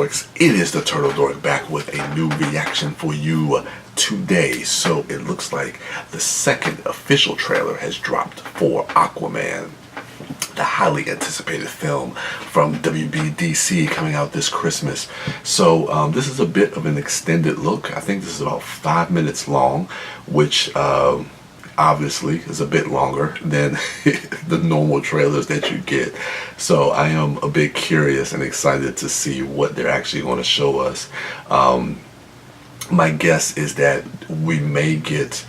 Dorks. It is the Turtle Dork back with a new reaction for you today. So it looks like the second official trailer has dropped for Aquaman, the highly anticipated film from WBDC coming out this Christmas. So this is a bit of an extended look. I think this is about 5 minutes long, which obviously is a bit longer than the normal trailers that you get. So I am a bit curious and excited to see what they're actually going to show us. My guess is that we may get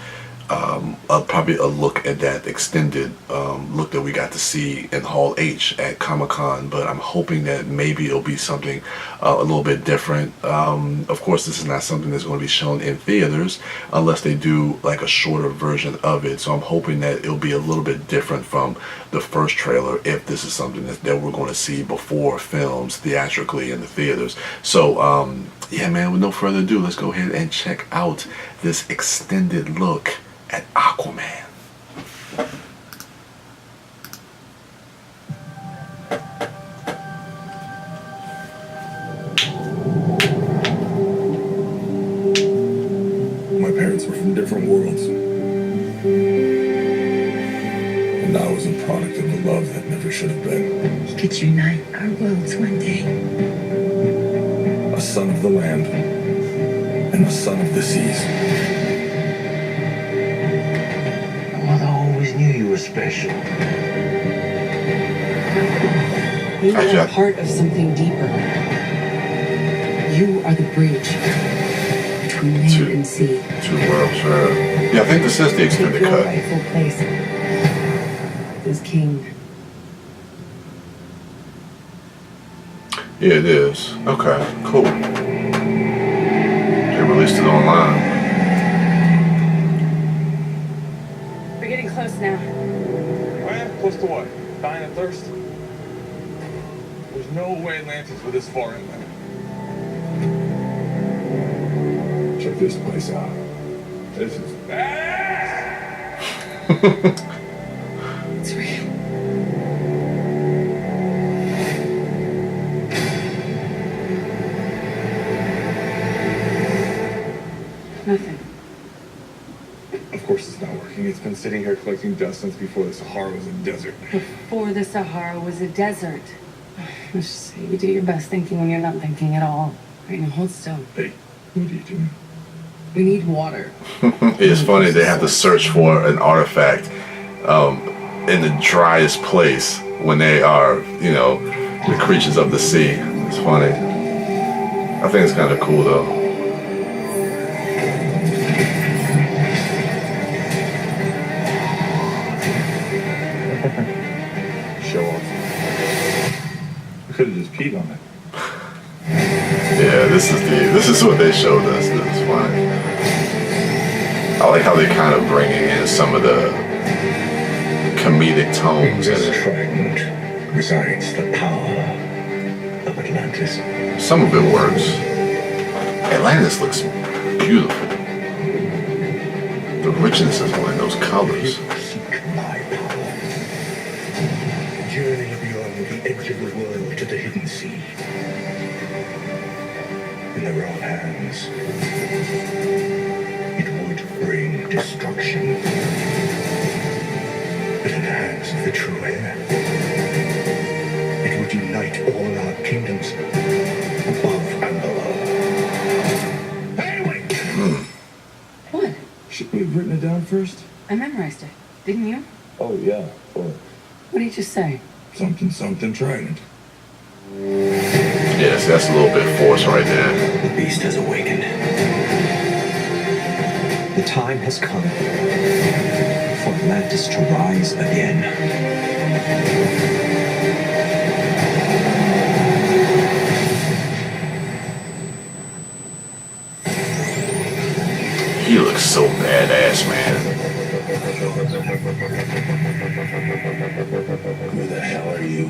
probably a look at that extended look that we got to see in Hall H at Comic-Con, but I'm hoping that maybe it'll be something a little bit different. Of course, this is not something that's going to be shown in theaters unless they do like a shorter version of it, so I'm hoping that it'll be a little bit different from the first trailer if this is something that we're going to see before films theatrically in the theaters. So yeah, man, with no further ado, let's go ahead and check out this extended look at Aquaman. My parents were from different worlds, and I was a product of a love that never should have been. We could unite our worlds one day. A son of the land and a son of the seas. Mother always knew you were special. You are part of something deeper. You are the bridge between land and sea. Two worlds, yeah, I think this is the extended Take your cut. rightful place as king. Yeah, it is. Okay, cool. They released it online. We're getting close now. Well, close to what? Dying of thirst? There's no way Atlantis was this far in there. Check this place out. This is bad. It's real. Nothing. Of course it's not working. It's been sitting here collecting dust since before the Sahara was a desert. Before the Sahara was a desert. Let's just say you do your best thinking when you're not thinking at all. Right now, hold still. Hey, what are you doing? We need water. It's funny they have to search for an artifact in the driest place when they are, you know, the creatures of the sea. It's funny. I think it's kind of cool though. Show off. We could have just peed on it. Yeah, this is what they showed us. This is funny. I like how they kind of bringing in some of the comedic tones. In this fragment resides the power of Atlantis. Some of it works. Atlantis looks beautiful. The richness is in those colors. Seek my power. Journey beyond the edge of the world to the hidden sea. In the wrong hands, it would bring destruction. But in the hands of the true heir, it would unite all our kingdoms, above and below. Hey, wait! What? Should we have written it down first? I memorized it. Didn't you? Oh, yeah. Or What did you just say? something trident. Yes, that's a little bit forced right there. The beast has awakened. The time has come for Atlantis to rise again. He looks so badass, man. Who the hell are you?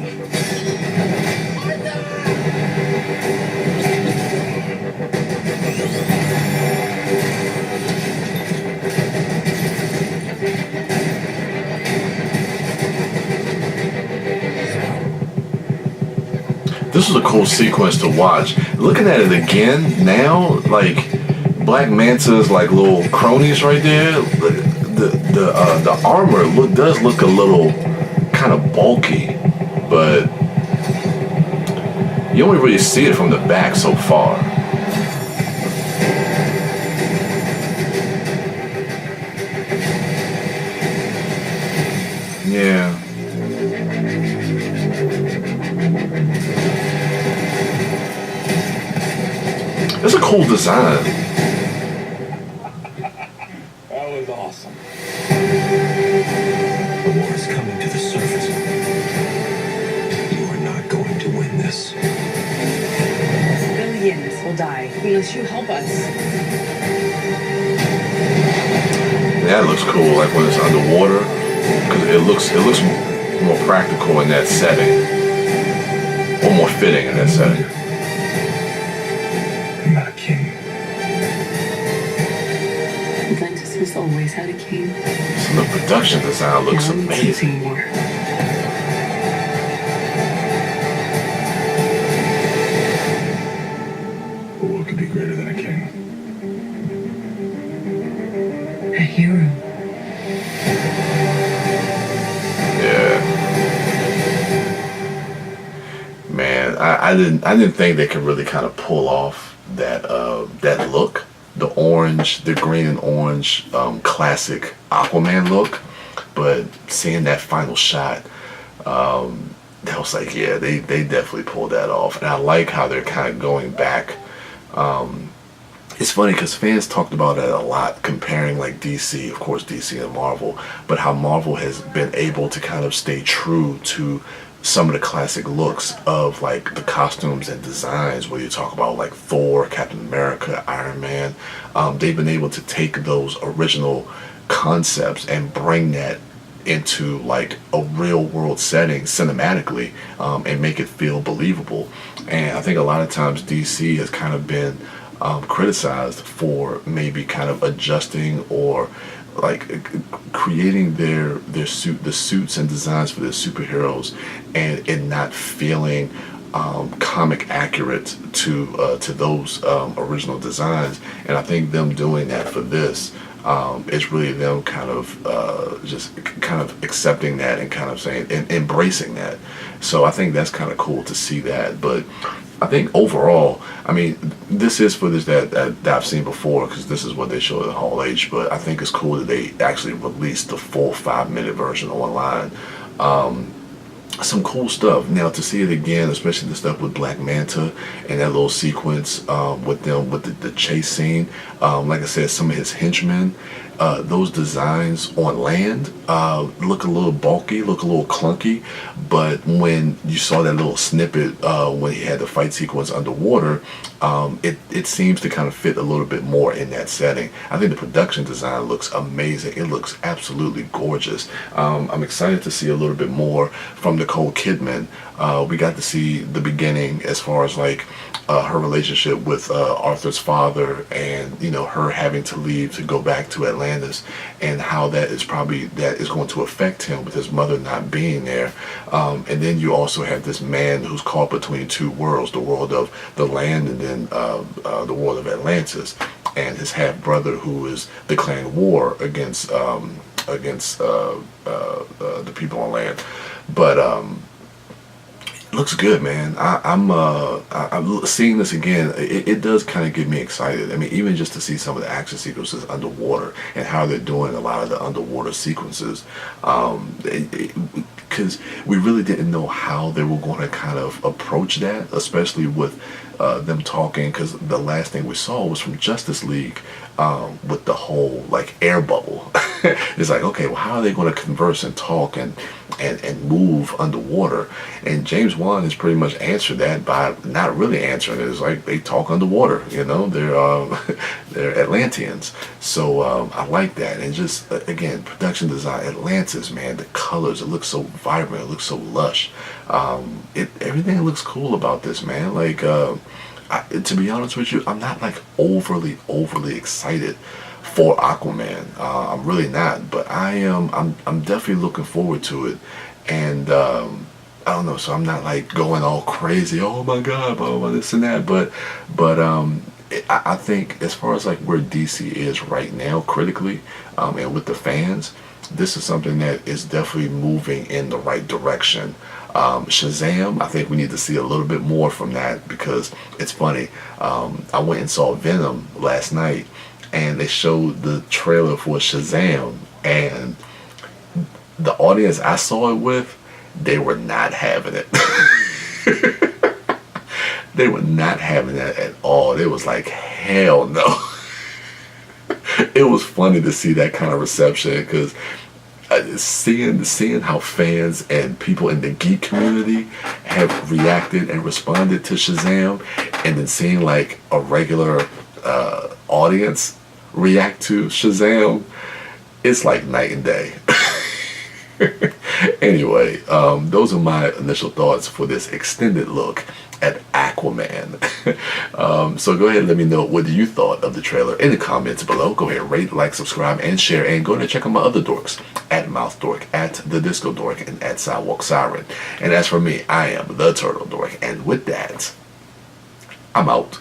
This was a cool sequence to watch. looking at it again now, like Black Manta's like little cronies right there. The armor does look a little kind of bulky, but you only really see it from the back so far. Yeah. It's a cool design. That was awesome. The war is coming to the surface. You are not going to win this. Billions will die unless you help us. That looks cool, like when it's underwater, because it looks more practical in that setting, or more fitting in that setting. I'm not a king. Atlantis has always had a king. So the production design looks Now we need amazing. something more. But what could be greater than a king? A hero. Yeah. Man, I didn't think they could really kind of pull off that look, the orange, the green and orange classic Aquaman look, but seeing that final shot, that was like, yeah, they definitely pulled that off, and I like how they're kind of going back. It's funny because fans talked about it a lot, comparing like DC, of course DC and Marvel, but how Marvel has been able to kind of stay true to some of the classic looks of like the costumes and designs, where you talk about like Thor, Captain America, Iron Man. They've been able to take those original concepts and bring that into like a real world setting cinematically, and make it feel believable. And I think a lot of times DC has kind of been criticized for maybe kind of adjusting or like creating the suits and designs for their superheroes, and it not feeling comic accurate to those original designs. And I think them doing that for this, it's really them kind of just kind of accepting that and kind of saying and embracing that. So I think that's kind of cool to see that. But I think overall, I mean, this is footage that I've seen before, because this is what they showed at Hall H. But I think it's cool that they actually released the full 5-minute version online. Some cool stuff. Now to see it again, especially the stuff with Black Manta and that little sequence with them with the chase scene. Like I said, some of his henchmen, those designs on land look a little bulky, look a little clunky, but when you saw that little snippet when he had the fight sequence underwater, it seems to kind of fit a little bit more in that setting. I think the production design looks amazing. It looks absolutely gorgeous. I'm excited to see a little bit more from Nicole Kidman. We got to see the beginning as far as like her relationship with Arthur's father, and you know, her having to leave to go back to Atlantis, and how that is going to affect him with his mother not being there. And then you also have this man who's caught between two worlds, the world of the land and then the world of Atlantis, and his half brother who is declaring war against the people on land. But looks good, man. I'm seeing this again. It does kind of get me excited. I mean, even just to see some of the action sequences underwater and how they're doing a lot of the underwater sequences, because we really didn't know how they were going to kind of approach that, especially with them talking. Because the last thing we saw was from Justice League, with the whole like air bubble. It's like, okay, well, how are they going to converse and talk and move underwater? And James Wan has pretty much answered that by not really answering it. It's like they talk underwater, you know, they're Atlanteans. So I like that. And just again, production design, Atlantis, man, the colors, it looks so vibrant, it looks so lush. Everything looks cool about this, man. Like to be honest with you, I'm not like overly excited for Aquaman. I'm really not, but I'm definitely looking forward to it. And I don't know, so I'm not like going all crazy, oh my god, blah, blah, blah, this and that, but I think as far as like where DC is right now critically, and with the fans, this is something that is definitely moving in the right direction. Shazam, I think we need to see a little bit more from that, because it's funny, I went and saw Venom last night, and they showed the trailer for Shazam, and the audience I saw it with, they were not having it. They were not having that at all. They was like, hell no. It was funny to see that kind of reception, because seeing how fans and people in the geek community have reacted and responded to Shazam, and then seeing like a regular audience react to Shazam, it's like night and day. Anyway, those are my initial thoughts for this extended look at Aquaman. So go ahead and let me know what you thought of the trailer in the comments below. Go ahead, rate, like, subscribe, and share, and go ahead and check out my other dorks at MouthDork, at TheDiscoDork, and at Sidewalk Siren. And as for me, I am the Turtle Dork, and with that, I'm out.